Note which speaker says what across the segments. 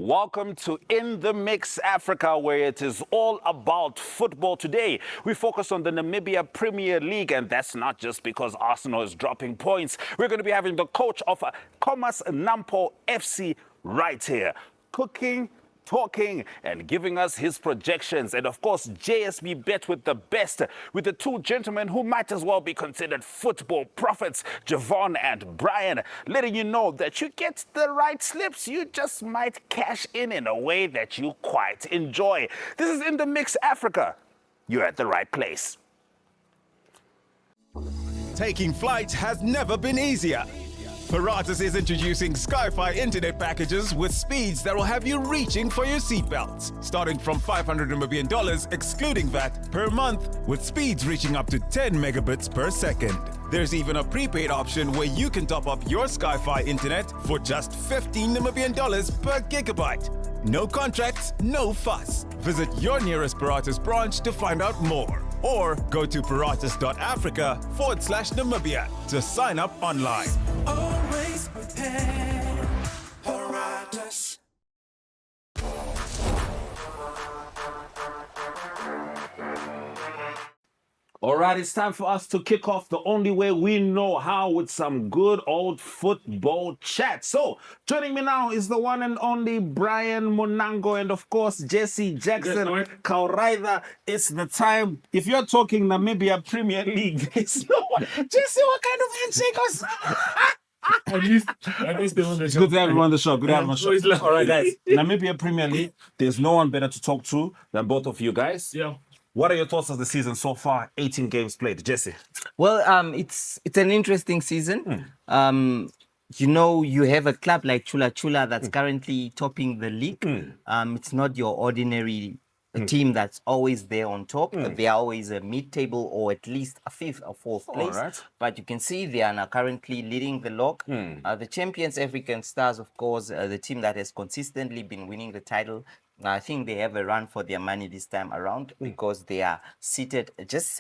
Speaker 1: Welcome to In the Mix Africa, where it is all about football. Today, we focus on the Namibia Premier League, and that's not just because Arsenal is dropping points. We're going to be having the coach of Khomas Nampo FC right here, cooking, talking and giving us his projections. And of course, JSB Bet with the best, with the two gentlemen who might as well be considered football prophets, Javon and Brian, letting you know that you get the right slips. You just might cash in a way that you quite enjoy. This is In the Mix Africa. You're at the right place.
Speaker 2: Taking flight has never been easier. Paratus is introducing Sky-Fi internet packages with speeds that will have you reaching for your seatbelts, starting from $500 Namibian excluding VAT per month, with speeds reaching up to 10 megabits per second. There's even a prepaid option where you can top up your Sky-Fi internet for just $15 Namibian per gigabyte. No contracts, no fuss. Visit your nearest Paratus branch to find out more. Or go to paratus.africa/Namibia to sign up online.
Speaker 3: Always prepared, Paratus.
Speaker 1: All right, it's time for us to kick off the only way we know how, with some good old football chat. So, joining me now is the one and only Brian Monango and, of course, Jesse Jackson Kauraitha. It's the time. If you're talking Namibia Premier League, it's no one. Jesse, what kind of handshake was
Speaker 4: At least they on the show.
Speaker 1: Good to have you on the show. Good to have you on the show. All right, guys.
Speaker 4: Yeah.
Speaker 1: Namibia Premier League, there's no one better to talk to than both of you guys.
Speaker 4: Yeah.
Speaker 1: What are your thoughts of the season so far? 18 games played. Jesse?
Speaker 5: Well, it's an interesting season. You have a club like Chula Chula that's currently topping the league. It's not your ordinary team that's always there on top. They are always a mid-table or at least a fifth or fourth place.
Speaker 1: right.
Speaker 5: But you can see they are now currently leading the log. The champions, African Stars, of course, the team that has consistently been winning the title. I think they have a run for their money this time around because they are seated just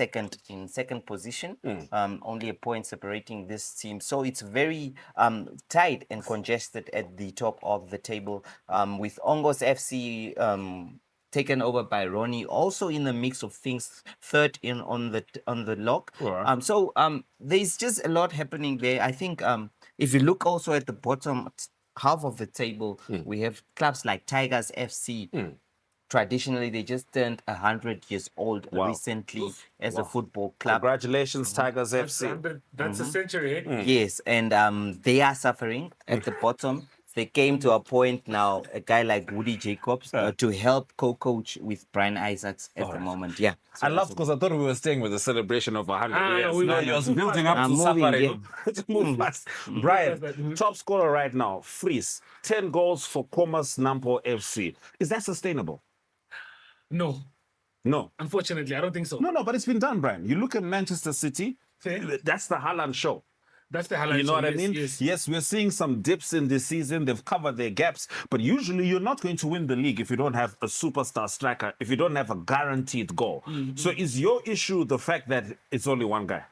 Speaker 5: in second position, only a point separating this team. So it's very tight and congested at the top of the table, with Ongos FC taken over by Ronnie, also in the mix of things, third in on the log.
Speaker 1: Right.
Speaker 5: So there's just a lot happening there. I think if you look also at the bottom half of the table, we have clubs like Tigers FC. Traditionally, they just turned 100 years old recently as a football club.
Speaker 1: Congratulations, Tigers FC.
Speaker 4: That's a century, eh?
Speaker 5: Yes, and they are suffering at the bottom. They came to a point now, a guy like Woody Jacobs, to help co-coach with Brian Isaacs at the moment. Yeah.
Speaker 1: I love because I thought we were staying with the celebration of 100 years.
Speaker 4: we
Speaker 1: No,
Speaker 4: were.
Speaker 1: he was building up
Speaker 5: I'm
Speaker 1: to
Speaker 5: moving,
Speaker 1: suffering. To move fast. Brian, top scorer right now, Fries, 10 goals for Khomas Nampo FC. Is that sustainable?
Speaker 4: No,
Speaker 1: No.
Speaker 4: unfortunately, I don't think so.
Speaker 1: No, but it's been done, Brian. You look at Manchester City, that's the Haaland show.
Speaker 4: That's the highlight.
Speaker 1: You know what I mean?
Speaker 4: Yes.
Speaker 1: Yes, we're seeing some dips in this season. They've covered their gaps. But usually you're not going to win the league if you don't have a superstar striker, if you don't have a guaranteed goal. So is your issue the fact that it's only one guy?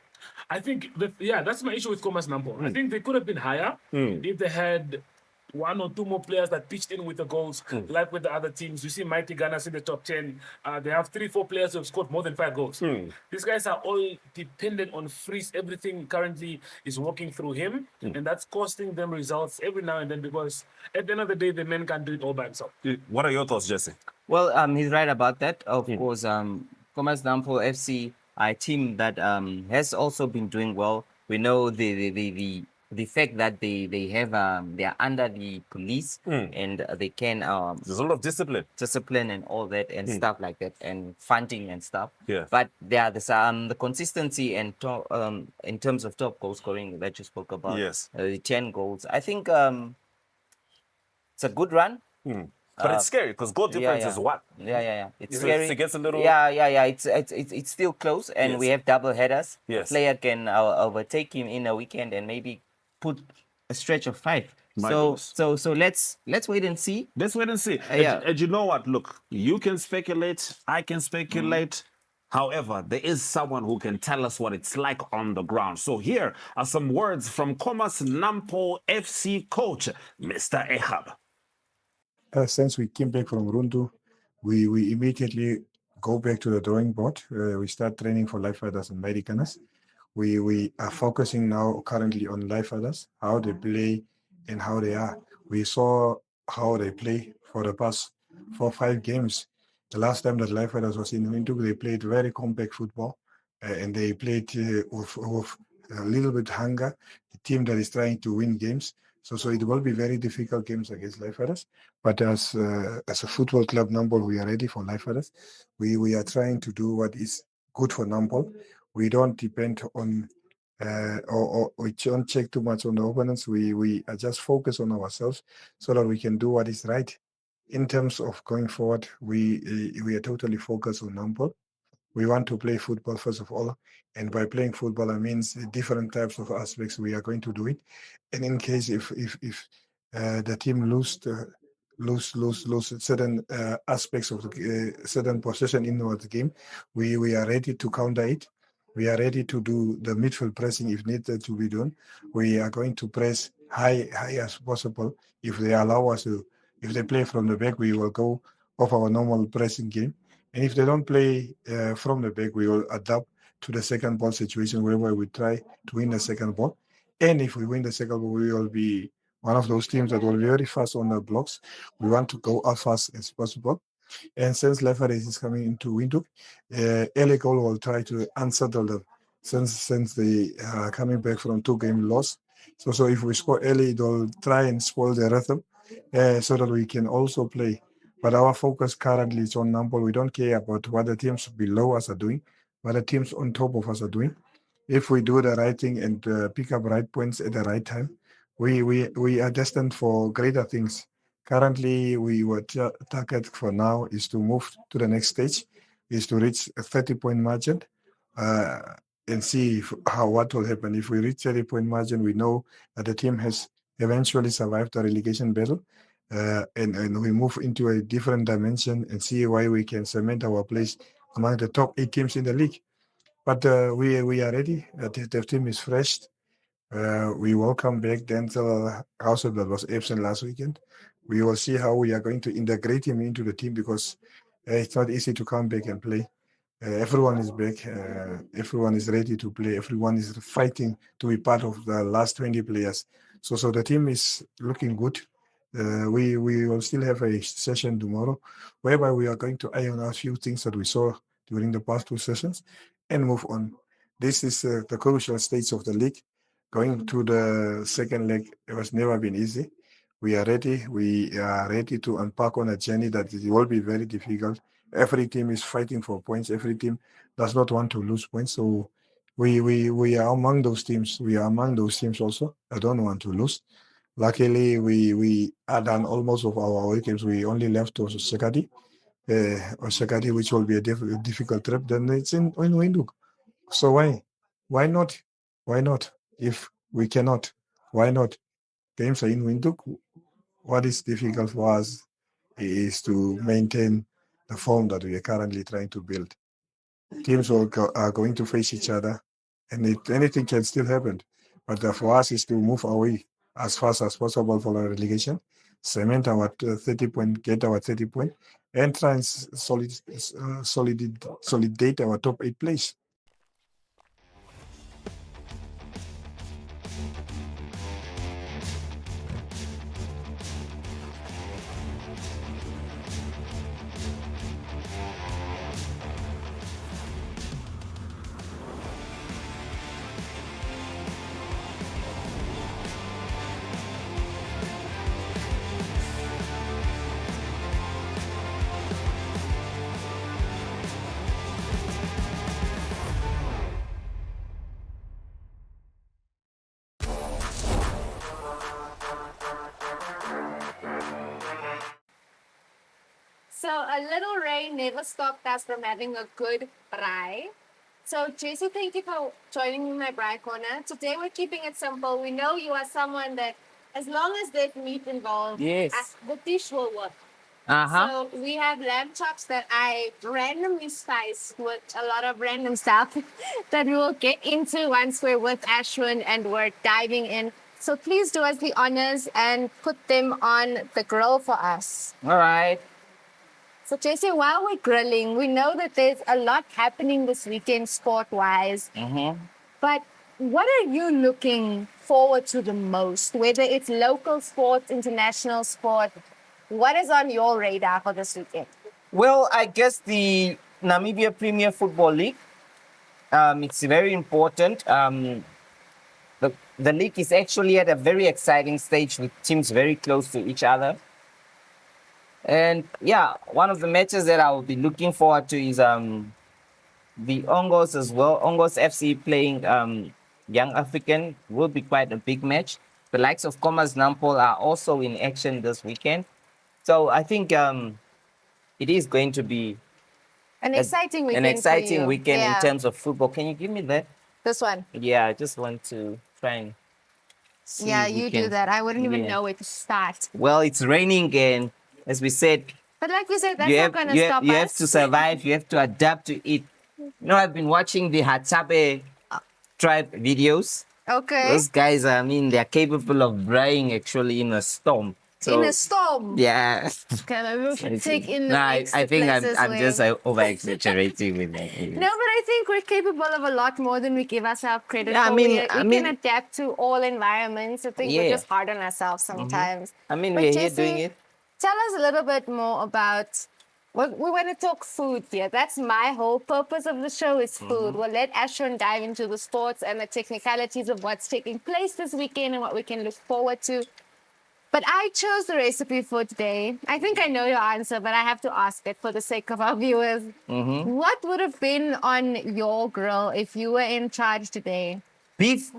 Speaker 4: I think, that's my issue with Khomas Nampo. I think they could have been higher if they had one or two more players that pitched in with the goals, like with the other teams. You see Mighty Gunners in the top 10. They have 3-4 players who have scored more than 5 goals. These guys are all dependent on Fries. Everything currently is working through him, and that's costing them results every now and then because at the end of the day, the man can't do it all by himself.
Speaker 1: What are your thoughts, Jesse?
Speaker 5: Well, he's right about that. Of course, Khomas Nampo FC, a team that has also been doing well. We know the fact that they have they are under the police and they can
Speaker 1: There's a lot of discipline.
Speaker 5: and all that and stuff like that and funding and stuff.
Speaker 1: Yeah.
Speaker 5: But there are the consistency and in terms of top goal scoring that you spoke about.
Speaker 1: Yes.
Speaker 5: The 10 goals. I think it's a good run.
Speaker 1: But it's scary because goal difference is what?
Speaker 5: Yeah. It's
Speaker 1: So
Speaker 5: scary.
Speaker 1: it gets a little-
Speaker 5: Yeah. It's still close, and
Speaker 1: Yes.
Speaker 5: we have double headers.
Speaker 1: Yes.
Speaker 5: A player can overtake him in a weekend and maybe put a stretch of 5.
Speaker 1: My
Speaker 5: So
Speaker 1: goodness.
Speaker 5: let's wait and see.
Speaker 1: Let's wait and see.
Speaker 5: Yeah.
Speaker 1: And you know what? Look, you can speculate. I can speculate. However, there is someone who can tell us what it's like on the ground. So here are some words from Khomas Nampo FC coach, Mr. Ehab.
Speaker 6: Since we came back from Rundu, we immediately go back to the drawing board. We start training for life fighters and Americans. We are focusing now currently on life fighters, how they play and how they are. We saw how they play for the past 4 or 5 games. The last time that life fighters was in Windhoek, they played very compact football and they played with a little bit hunger. A team that is trying to win games. So it will be very difficult games against life fighters. But as a football club, Nampol, we are ready for life fighters. We are trying to do what is good for Nampol. We don't depend on or we don't check too much on the opponents. We are just focused on ourselves so that we can do what is right. In terms of going forward, we are totally focused on Nampol. We want to play football first of all, and by playing football, I mean different types of aspects. We are going to do it, and in case if the team lose certain aspects of the certain possession in the game, we are ready to counter it. We are ready to do the midfield pressing if needed to be done. We are going to press high as possible. If they allow us to, if they play from the back, we will go off our normal pressing game. And if they don't play from the back, we will adapt to the second ball situation whereby we try to win the second ball. And if we win the second ball, we will be one of those teams that will be very fast on the blocks. We want to go as fast as possible. And since Lefaris is coming into Windhoek, LA Gold will try to unsettle them since they are coming back from 2-game loss. So if we score early, it will try and spoil the rhythm so that we can also play. But our focus currently is on Nampol. We don't care about what the teams below us are doing, what the teams on top of us are doing. If we do the right thing and pick up right points at the right time, we are destined for greater things. Currently, we were target for now is to move to the next stage, is to reach a 30-point margin uh, and see what will happen. If we reach 30-point margin, we know that the team has eventually survived the relegation battle. And we move into a different dimension and see why we can cement our place among the top 8 teams in the league. But we are ready. The team is fresh. We welcome back Denzel Hauser that was absent last weekend. We will see how we are going to integrate him into the team because it's not easy to come back and play. Everyone is back. Everyone is ready to play. Everyone is fighting to be part of the last 20 players. So the team is looking good. We will still have a session tomorrow whereby we are going to iron out a few things that we saw during the past 2 sessions and move on. This is the crucial stage of the league. Going to the second leg, it has never been easy. We are ready. We are ready to embark on a journey that it will be very difficult. Every team is fighting for points. Every team does not want to lose points. So we are among those teams. We are among those teams also. I don't want to lose. Luckily, we are done almost of our away games. We only left to Sekati, which will be a difficult trip. Then it's in Windhoek. So why? Why not? Why not? If we cannot, why not? Games are in Windhoek. What is difficult for us is to maintain the form that we are currently trying to build. Teams are going to face each other, and anything can still happen. But for us is to move away as fast as possible for our relegation, cement our 30 point, get our 30 point, and try and solidate our top 8 place.
Speaker 7: So a little rain never stopped us from having a good braai. So JC, thank you for joining me in my braai corner. Today we're keeping it simple. We know you are someone that, as long as there's meat involved,
Speaker 5: Yes.
Speaker 7: the dish will work.
Speaker 5: Uh-huh.
Speaker 7: So we have lamb chops that I randomly spiced with a lot of random stuff that we will get into once we're with Ashwin and we're diving in So please do us the honors and put them on the grill for us.
Speaker 5: All right.
Speaker 7: So JC, while we're grilling, we know that there's a lot happening this weekend sport-wise. But what are you looking forward to the most? Whether it's local sports, international sport, what is on your radar for this weekend?
Speaker 5: Well, I guess the Namibia Premier Football League. It's very important. The league is actually at a very exciting stage with teams very close to each other. And yeah, one of the matches that I will be looking forward to is the Ongos as well. Ongos FC playing Young African will be quite a big match. The likes of Commerce Nampol are also in action this weekend. So I think it is going to be
Speaker 7: An exciting weekend.
Speaker 5: an exciting
Speaker 7: for you.
Speaker 5: weekend
Speaker 7: Yeah.
Speaker 5: in terms of football. Can you give me that?
Speaker 7: This one.
Speaker 5: Yeah, I just want to try and see
Speaker 7: Yeah,
Speaker 5: if we
Speaker 7: you do
Speaker 5: can-
Speaker 7: that. I wouldn't even
Speaker 5: Yeah.
Speaker 7: know where to start.
Speaker 5: Well, it's raining and as we said,
Speaker 7: But like we said, that's
Speaker 5: you
Speaker 7: not
Speaker 5: have,
Speaker 7: going to
Speaker 5: you,
Speaker 7: stop
Speaker 5: have, you
Speaker 7: us.
Speaker 5: have to survive, you have to adapt to it. You know, I've been watching the Hatsabe tribe videos.
Speaker 7: Okay.
Speaker 5: Those guys, I mean, they're capable of drying actually in a storm. So,
Speaker 7: In a storm.
Speaker 5: yeah.
Speaker 7: Okay, maybe we should take in the
Speaker 5: No, I
Speaker 7: extra
Speaker 5: think I'm
Speaker 7: places
Speaker 5: just
Speaker 7: where-
Speaker 5: over exaggerating with that.
Speaker 7: No, but I think we're capable of a lot more than we give ourselves credit
Speaker 5: Yeah, I
Speaker 7: for.
Speaker 5: mean-
Speaker 7: we
Speaker 5: I
Speaker 7: can
Speaker 5: mean-
Speaker 7: adapt to all environments. I think we're
Speaker 5: Yeah.
Speaker 7: just hard on ourselves sometimes.
Speaker 5: I mean,
Speaker 7: But
Speaker 5: we're here
Speaker 7: Jesse,
Speaker 5: doing it.
Speaker 7: Tell us a little bit more about. We want to talk food here. That's my whole purpose of the show is food. We'll let Ashwin dive into the sports and the technicalities of what's taking place this weekend and what we can look forward to. But I chose the recipe for today. I think I know your answer, but I have to ask it for the sake of our viewers. What would have been on your grill if you were in charge today?
Speaker 5: Beef.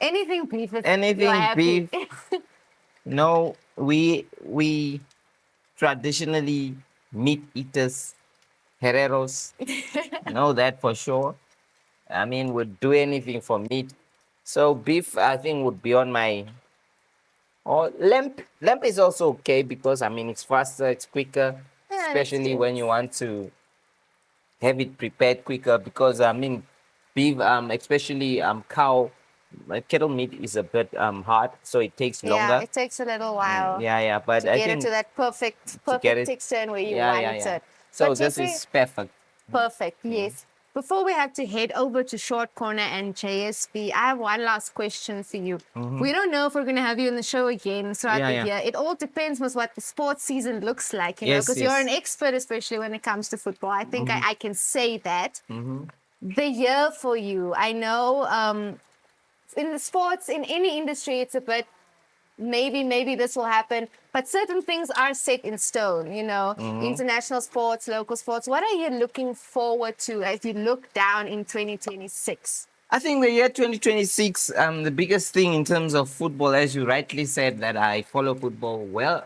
Speaker 7: Anything beef.
Speaker 5: Anything
Speaker 7: you're happy.
Speaker 5: No, we traditionally meat eaters, hereros, know that for sure. I mean, would do anything for meat. So beef, I think, would be on my. Or lamb. Lamb is also okay because I mean it's faster, it's quicker,
Speaker 7: Yeah, that's
Speaker 5: especially
Speaker 7: true.
Speaker 5: when you want to have it prepared quicker. Because I mean, beef, especially cow, kettle meat is a bit hard, so it takes
Speaker 7: Yeah,
Speaker 5: longer.
Speaker 7: it takes a little while
Speaker 5: Yeah, but
Speaker 7: to
Speaker 5: I
Speaker 7: get
Speaker 5: think
Speaker 7: it to that perfect
Speaker 5: get it-
Speaker 7: texture and where you
Speaker 5: yeah,
Speaker 7: want
Speaker 5: yeah, yeah.
Speaker 7: it.
Speaker 5: So
Speaker 7: But
Speaker 5: this
Speaker 7: Jesse,
Speaker 5: is perfect.
Speaker 7: perfect, yes. Before we have to head over to Short Corner and JSB, I have one last question for you. We don't know if we're going to have you on the show again throughout
Speaker 5: Yeah,
Speaker 7: the
Speaker 5: yeah.
Speaker 7: year. It all depends on what the sports season looks like, you know,
Speaker 5: Yes,
Speaker 7: because you're
Speaker 5: yes.
Speaker 7: an expert, especially when it comes to football. I think I can say that. The year for you, I know in the sports, in any industry, it's a bit maybe this will happen, but certain things are set in stone, you know, international sports, local sports. What are you looking forward to as you look down in 2026?
Speaker 5: I think the year 2026, the biggest thing in terms of football, as you rightly said, that I follow football well,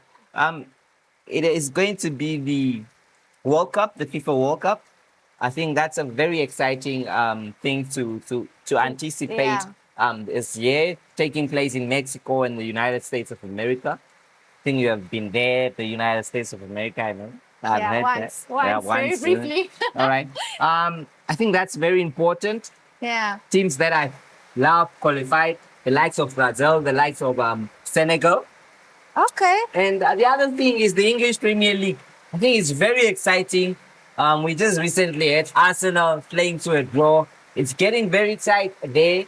Speaker 5: it is going to be the World Cup, the FIFA World Cup. I think that's a very exciting thing to anticipate this year, taking place in Mexico and the United States of America. I think you have been there, the United States of America, I know. I've
Speaker 7: Yeah,
Speaker 5: heard
Speaker 7: once,
Speaker 5: that.
Speaker 7: very briefly.
Speaker 5: All right. I think that's very important.
Speaker 7: Yeah.
Speaker 5: Teams that I love qualified, the likes of Brazil, the likes of Senegal.
Speaker 7: Okay.
Speaker 5: And the other thing is the English Premier League. I think it's very exciting. We just recently had Arsenal playing to a draw. It's getting very tight there.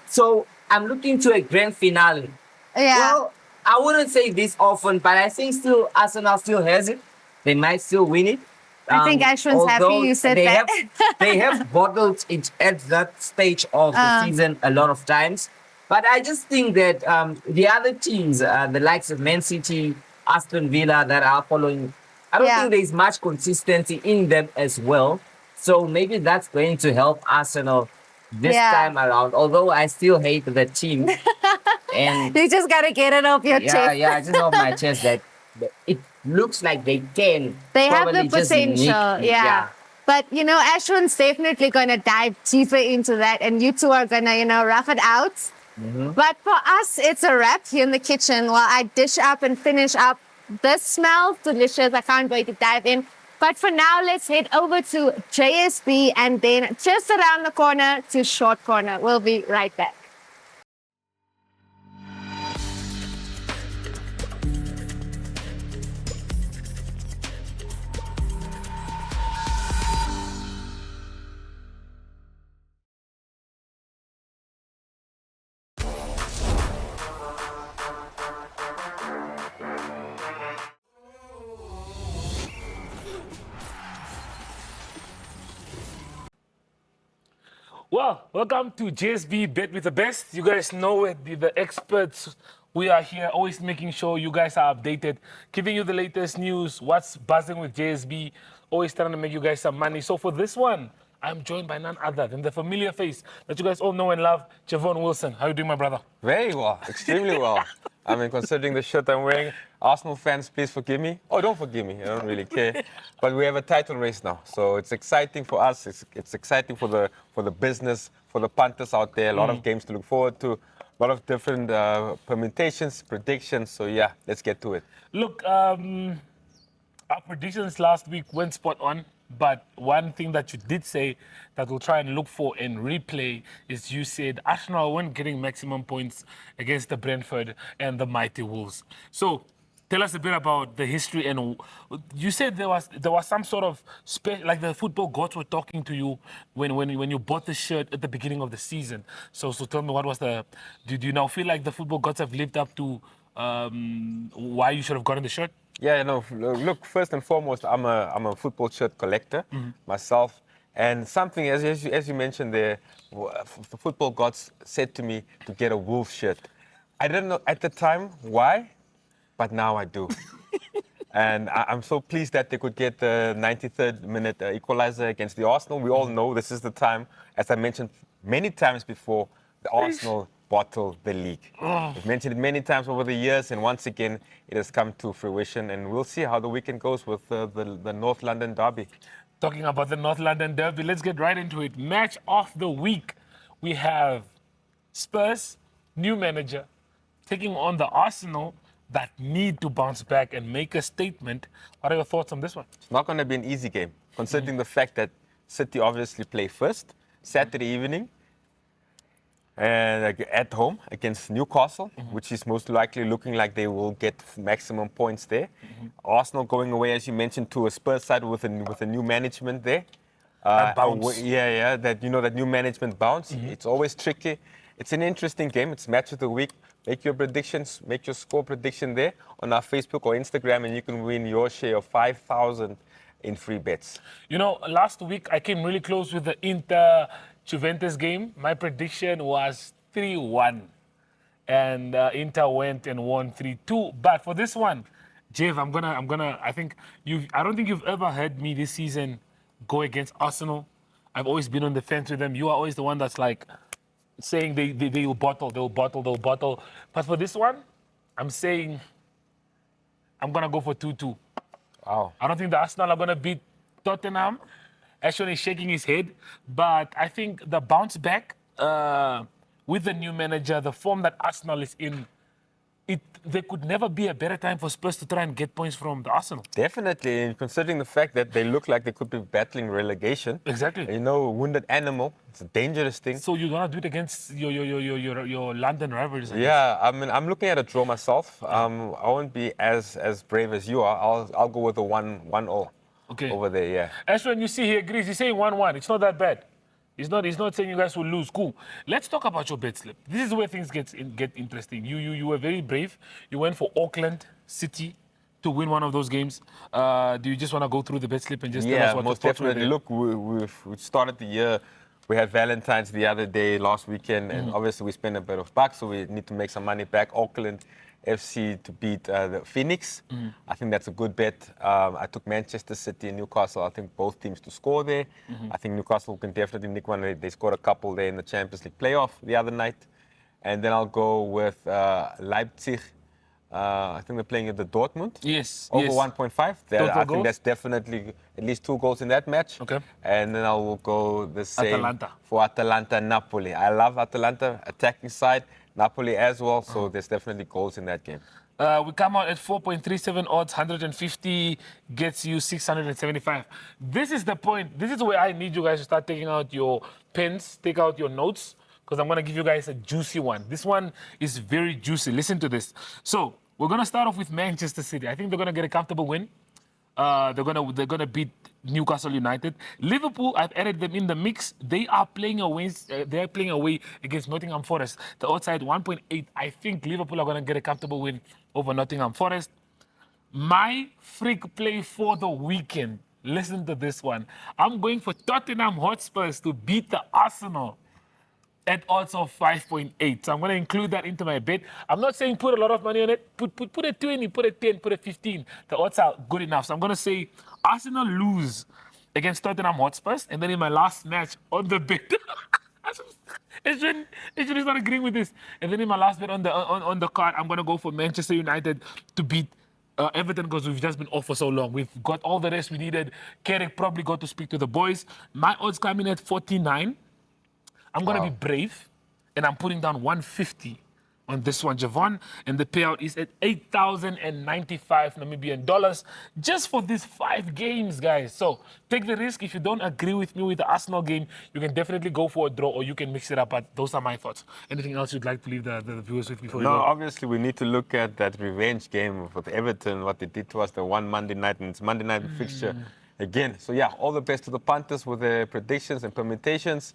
Speaker 5: So I'm looking to a grand finale.
Speaker 7: Yeah.
Speaker 5: Well, I wouldn't say this often, but I think still Arsenal still has it. They might still win it.
Speaker 7: I think Ashwin's happy
Speaker 5: although
Speaker 7: you said
Speaker 5: they
Speaker 7: that.
Speaker 5: they have bottled it at that stage of the season a lot of times. But I just think that the other teams, the likes of Man City, Aston Villa, that are following, I don't
Speaker 7: Yeah.
Speaker 5: think there's much consistency in them as well. So maybe that's going to help Arsenal this
Speaker 7: Yeah.
Speaker 5: time around. Although I still hate the team. And
Speaker 7: You just got to get it off your chest.
Speaker 5: I just off my chest that it looks like they can.
Speaker 7: They have the
Speaker 5: probably just
Speaker 7: potential,
Speaker 5: nick-
Speaker 7: yeah. But, you know, Ashwin's definitely going to dive deeper into that, and you two are going to, you know, rough it out. But for us, it's a wrap here in the kitchen while I dish up and finish up. This smells delicious. I can't wait to dive in. But for now, let's head over to JSB and then just around the corner to Short Corner. We'll be right back.
Speaker 4: Well, welcome to JSB Bet with the Best. You guys know it, the experts. We are here, always making sure you guys are updated, giving you the latest news, what's buzzing with JSB, always trying to make you guys some money. So for this one, I'm joined by none other than the familiar face that you guys all know and love, Javon Wilson. How you doing, my brother?
Speaker 8: Very well, extremely well. I mean, considering the shirt I'm wearing, Arsenal fans, please forgive me. Oh, don't forgive me. I don't really care. But we have a title race now, so it's exciting for us. It's exciting for the business, for the punters out there. A lot of games to look forward to. A lot of different permutations, predictions. So yeah, let's get to it.
Speaker 4: Look, our predictions last week went spot on. But one thing that you did say that we'll try and look for and replay is you said Arsenal weren't getting maximum points against the Brentford and the mighty Wolves. So tell us a bit about the history. And you said there was some sort of like the football gods were talking to you when you bought the shirt at the beginning of the season. So tell me, what was do you now feel like the football gods have lived up to why you should have gotten the shirt?
Speaker 8: Yeah, no. Look, first and foremost, I'm a football shirt collector myself, and something as you mentioned there, the football gods said to me to get a Wolves shirt. I didn't know at the time why, but now I do. And I'm so pleased that they could get the 93rd minute equalizer against the Arsenal. We all know this is the time, as I mentioned many times before, the Arsenal bottle the league. We've mentioned it many times over the years, and once again, it has come to fruition. And we'll see how the weekend goes with the North London derby.
Speaker 4: Talking about the North London derby, let's get right into it. Match of the week. We have Spurs, new manager, taking on the Arsenal that need to bounce back and make a statement. What are your thoughts on this one?
Speaker 8: It's not going to be an easy game, considering the fact that City obviously play first, Saturday evening, and at home against Newcastle, which is most likely looking like they will get maximum points there. Arsenal going away, as you mentioned, to a Spurs side with a new management there.
Speaker 4: Bounce.
Speaker 8: That new management bounce. It's always tricky. It's an interesting game. It's match of the week. Make your predictions, make your score prediction there on our Facebook or Instagram, and you can win your share of 5,000 in free bets.
Speaker 4: You know, last week I came really close with the Inter-Juventus game. My prediction was 3-1. And Inter went and won 3-2. But for this one, Jeff, I don't think you've ever heard me this season go against Arsenal. I've always been on the fence with them. You are always the one that's like saying they will bottle. But for this one, I'm saying I'm going to go for 2-2.
Speaker 8: Wow.
Speaker 4: I don't think the Arsenal are going to beat Tottenham. Ashton is shaking his head. But I think the bounce back with the new manager, the form that Arsenal is in, there could never be a better time for Spurs to try and get points from the Arsenal.
Speaker 8: Definitely, and considering the fact that they look like they could be battling relegation.
Speaker 4: Exactly.
Speaker 8: You know, wounded animal, it's a dangerous thing.
Speaker 4: So you're going to do it against your London rivals? I guess.
Speaker 8: Yeah, I mean, I'm looking at a draw myself. I won't be as brave as you are. I'll go with a 1-0 over there, yeah.
Speaker 4: Ashton, you see, he agrees. He's saying 1-1. It's not that bad. He's not saying you guys will lose. Cool. Let's talk about your bet slip. This is where things get interesting. You were very brave. You went for Auckland City to win one of those games. Do you just want to go through the bet slip and just tell us what
Speaker 8: most
Speaker 4: your thoughts were
Speaker 8: definitely.
Speaker 4: there?
Speaker 8: Look, we started the year. We had Valentine's the other day, last weekend, and obviously we spent a bit of bucks, so we need to make some money back. Auckland FC to beat the Phoenix. I think that's a good bet. I took Manchester City and Newcastle. I think both teams to score there. I think Newcastle can definitely nick one. They scored a couple there in the Champions League playoff the other night. And then I'll go with Leipzig. I think they're playing at the Dortmund.
Speaker 4: Yes.
Speaker 8: Over
Speaker 4: yes.
Speaker 8: 1.5. I think that's definitely at least 2 goals in that match.
Speaker 4: Okay.
Speaker 8: And then I will go the same
Speaker 4: Atalanta.
Speaker 8: for Atalanta Napoli. I love Atalanta, attacking side. Napoli as well, so there's definitely goals in that game.
Speaker 4: We come out at 4.37 odds, 150 gets you 675. This is the point. This is where I need you guys to start taking out your pens, take out your notes, because I'm going to give you guys a juicy one. This one is very juicy. Listen to this. So we're going to start off with Manchester City. I think they're going to get a comfortable win. They're gonna beat Newcastle United. Liverpool, I've added them in the mix. They are playing away. They're playing away against Nottingham Forest. The outside 1.8. I think Liverpool are gonna get a comfortable win over Nottingham Forest. My freak play for the weekend. Listen to this one. I'm going for Tottenham Hotspurs to beat the Arsenal. at odds of 5.8. So I'm going to include that into my bet. I'm not saying put a lot of money on it. Put a 20, put a 10, put a 15. The odds are good enough. So I'm going to say Arsenal lose against Tottenham Hotspurs. And then in my last match on the bet, Adrian is not agreeing with this. And then in my last bet on the card, I'm going to go for Manchester United to beat Everton because we've just been off for so long. We've got all the rest we needed. Carrick probably got to speak to the boys. My odds coming at 49. I'm going to be brave, and I'm putting down 150 on this one, Javon, and the payout is at 8,095 Namibian dollars just for these 5 games, guys. So take the risk. If you don't agree with me with the Arsenal game, you can definitely go for a draw or you can mix it up, but those are my thoughts. Anything else you'd like to leave the viewers with before
Speaker 8: No,
Speaker 4: you go?
Speaker 8: obviously we need to look at that revenge game with Everton, what they did to us the one Monday night, and it's Monday night fixture again. So yeah, all the best to the punters with their predictions and permutations.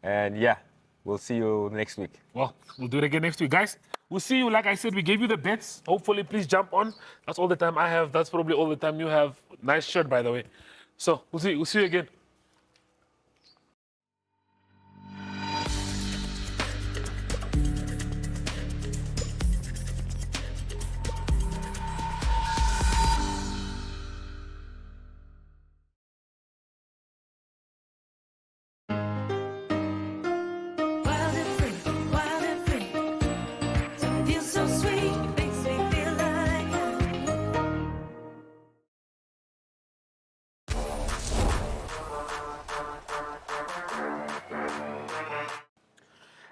Speaker 8: And yeah, we'll see you next week.
Speaker 4: Well, we'll do it again next week, guys. We'll see you. Like I said, we gave you the bets. Hopefully, please jump on. That's all the time I have. That's probably all the time you have. Nice shirt, by the way. So we'll see. We'll see you again.
Speaker 3: Wild and free. So it feels so sweet, makes me feel like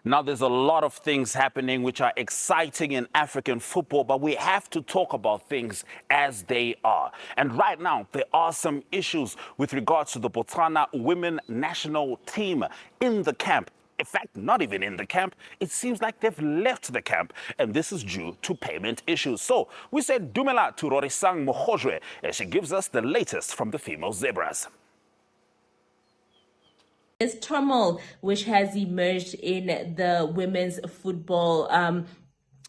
Speaker 1: Now, there's a lot of things happening which are exciting in African football, but we have to talk about things as they are. And right now, there are some issues with regards to the Botswana women national team in the camp. In fact, not even in the camp. It seems like they've left the camp, and this is due to payment issues. So we said Dumela to Rorisang Mohojwe as she gives us the latest from the female Zebras.
Speaker 9: There's turmoil which has emerged in the women's football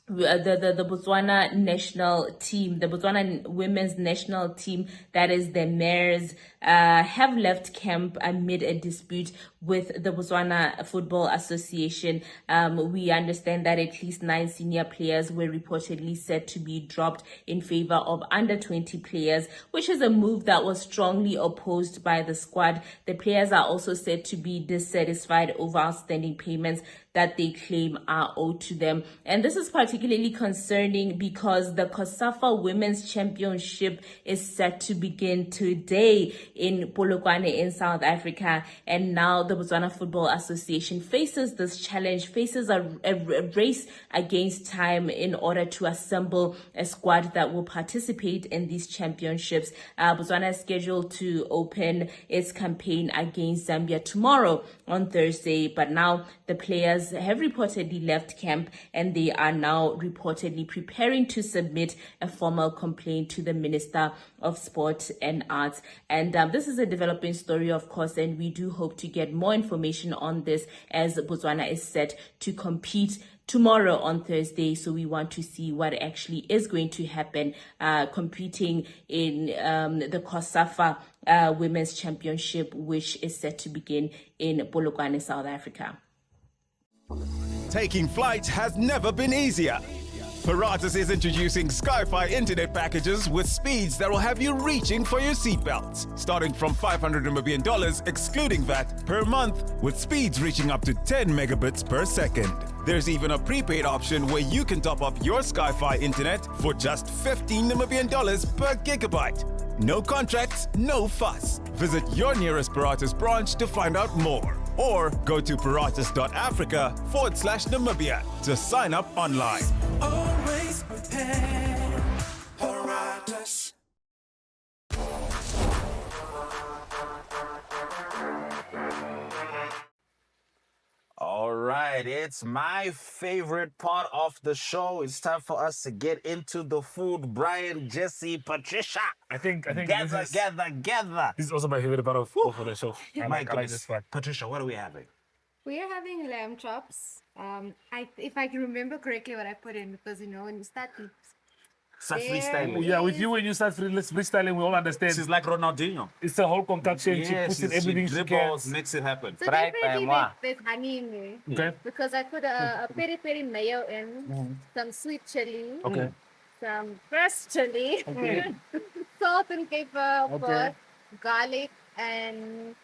Speaker 9: the Botswana national team, the Botswana women's national team, that is the Mares, have left camp amid a dispute with the Botswana Football Association. We understand that at least 9 senior players were reportedly set to be dropped in favor of under 20 players, which is a move that was strongly opposed by the squad. The players are also said to be dissatisfied over outstanding payments that they claim are owed to them. And this is particularly concerning because the COSAFA Women's Championship is set to begin today in Polokwane in South Africa. And now the Botswana Football Association faces this challenge, faces a race against time in order to assemble a squad that will participate in these championships. Botswana is scheduled to open its campaign against Zambia tomorrow on Thursday, but now the players have reportedly left camp and they are now reportedly preparing to submit a formal complaint to the Minister of Sport and Arts. And this is a developing story, of course, and we do hope to get more information on this as Botswana is set to compete tomorrow on Thursday. So we want to see what actually is going to happen competing in the COSAFA Women's Championship, which is set to begin in Polokwane, South Africa.
Speaker 2: Taking flight has never been easier. Paratus is introducing Sky-Fi internet packages with speeds that will have you reaching for your seatbelts. Starting from $500 Namibian excluding VAT per month, with speeds reaching up to 10 megabits per second. There's even a prepaid option where you can top up your Sky-Fi internet for just $15 Namibian per gigabyte. No contracts, no fuss. Visit your nearest Paratus branch to find out more. Or go to paratus.africa/Namibia to sign up online.
Speaker 3: always prepared. Paratus.
Speaker 1: All right, it's my favorite part of the show. It's time for us to get into the food. Brian, Jesse, Patricia.
Speaker 4: I think
Speaker 1: Gather.
Speaker 4: this is also my favorite part of the show. I like this part.
Speaker 1: Patricia, what are we having?
Speaker 7: We are having lamb chops. If I can remember correctly what I put in, because when you start to
Speaker 1: Start
Speaker 7: There
Speaker 1: freestyling.
Speaker 7: it
Speaker 4: Yeah, with
Speaker 7: is.
Speaker 4: you when you start freestyling, we all understand.
Speaker 1: She's like Ronaldinho.
Speaker 4: It's a whole concoction. she
Speaker 1: Yeah,
Speaker 4: puts in
Speaker 1: she
Speaker 4: everything she
Speaker 1: dribbles,
Speaker 4: can.
Speaker 1: makes it happen.
Speaker 7: So
Speaker 5: Right by
Speaker 7: definitely
Speaker 5: moi.
Speaker 7: there's honey in there.
Speaker 4: Okay.
Speaker 7: Because I put a peri peri mayo in, some sweet chili,
Speaker 4: Okay.
Speaker 7: some fresh chili,
Speaker 4: Okay.
Speaker 7: salt and pepper, of
Speaker 4: Okay.
Speaker 7: course, garlic, and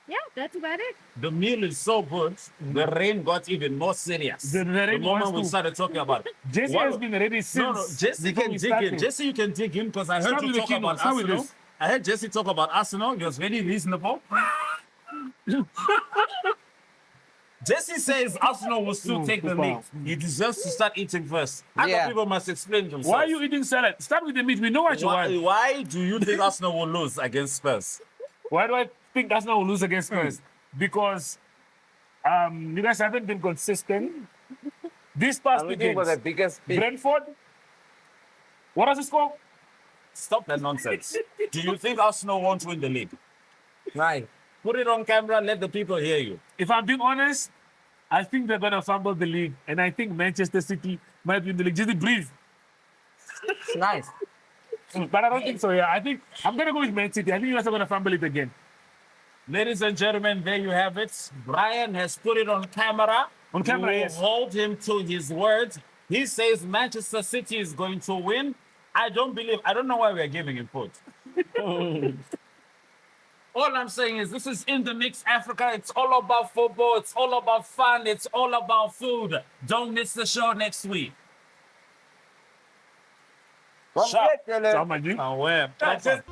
Speaker 7: yeah, that's about it.
Speaker 1: The meal is so good. The rain got even more serious.
Speaker 4: The rain
Speaker 1: moment
Speaker 4: wants
Speaker 1: we
Speaker 4: to-
Speaker 1: started talking about it.
Speaker 4: Jesse
Speaker 1: What-
Speaker 4: has been ready since.
Speaker 1: No, Jesse
Speaker 4: before
Speaker 1: can
Speaker 4: we
Speaker 1: dig
Speaker 4: started.
Speaker 1: in. Jesse, you can dig in because I heard
Speaker 4: Start
Speaker 1: you
Speaker 4: with the
Speaker 1: talk
Speaker 4: keynote.
Speaker 1: about
Speaker 4: Start with
Speaker 1: Arsenal.
Speaker 4: this.
Speaker 1: I heard Jesse talk about Arsenal. He was very reasonable. Jesse says Arsenal will still take the lead. He deserves to start eating first. Other
Speaker 5: Yeah.
Speaker 1: people must explain themselves.
Speaker 4: Why are you eating salad? Start with the meat. We know what you want.
Speaker 1: Why do you think Arsenal will lose against Spurs?
Speaker 4: Why do I think Arsenal will lose against Spurs? Because you guys haven't been consistent. These past
Speaker 8: I'm
Speaker 4: two
Speaker 8: looking for the
Speaker 4: games,
Speaker 8: biggest beef.
Speaker 4: Brentford. What does it score?
Speaker 1: Stop that nonsense. Do you think Arsenal won't win the league?
Speaker 8: Right.
Speaker 1: Put it on camera, let the people hear you.
Speaker 4: If I'm being honest, I think they're gonna fumble the league, and I think Manchester City might win the league. Just breathe.
Speaker 5: It's nice.
Speaker 4: But I don't think so. Yeah, I think I'm gonna go with Man City. I think you guys are gonna fumble it again.
Speaker 1: Ladies and gentlemen, there you have it. Brian has put it on camera.
Speaker 4: On camera,
Speaker 1: We'll
Speaker 4: yes.
Speaker 1: hold him to his words. He says Manchester City is going to win. I don't know why we're giving him food. All I'm saying is this is In the Mix Africa. It's all about football. It's all about fun. It's all about food. Don't miss the show next week. Sharp.
Speaker 4: So I'm like,
Speaker 1: Aware.
Speaker 4: That's it.